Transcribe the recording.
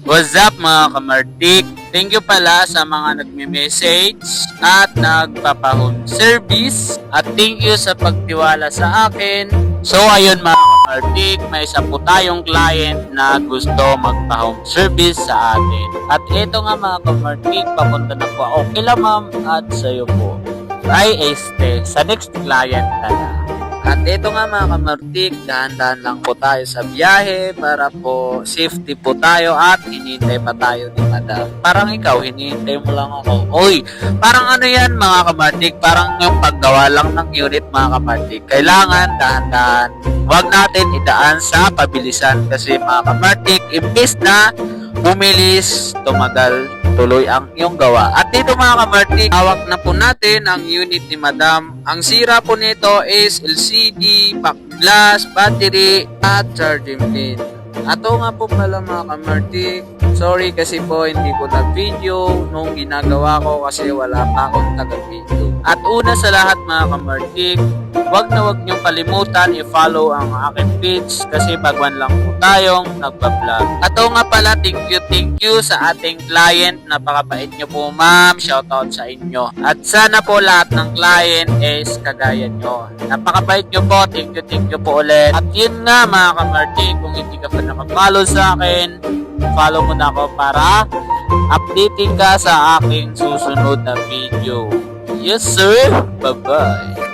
What's up mga kamartik? Thank you pala sa mga nagme-message at nagpapa-home service at thank you sa pagtiwala sa akin. So ayun mga kamartik, may isa po tayong client na gusto magpa-home service sa atin. At ito nga mga kamartik, papunta na po ako kila ma'am at sa'yo po. Ay sa next client na lang. At ito nga mga kamartik, dahan-dahan lang po tayo sa biyahe para po safety po tayo at hinihintay pa tayo ni madam. Parang ikaw, hinihintay mo lang ako. Oy, parang ano yan mga kamartik, parang yung paggawa lang ng unit mga kamartik. Kailangan dahan-dahan. Huwag natin idaan sa pabilisan kasi mga kamartik, imbis na bumilis, tumagal, tuloy ang iyong gawa. At dito mga kamartik, hawak na po natin ang unit ni madam. Ang sira po nito is LCD, back glass, battery, at charging pin. Ato nga po pala mga kamartik, sorry kasi po hindi ko na-video nung ginagawa ko kasi wala pa akong taga-video. At una sa lahat mga kamartik, wag niyong kalimutan i-follow ang aking page kasi bagwan lang po tayong nagpa-vlog. Ato nga pala, thank you sa ating client. Napakabait nyo po ma'am, shoutout sa inyo. At sana po lahat ng client is kagaya nyo. Napakabait nyo po, thank you po ulit. At yun nga mga kamartik, kung hindi ka pa nakapollow sa akin, follow mo na ako para updating ka sa aking susunod na video. Yes sir, bye bye.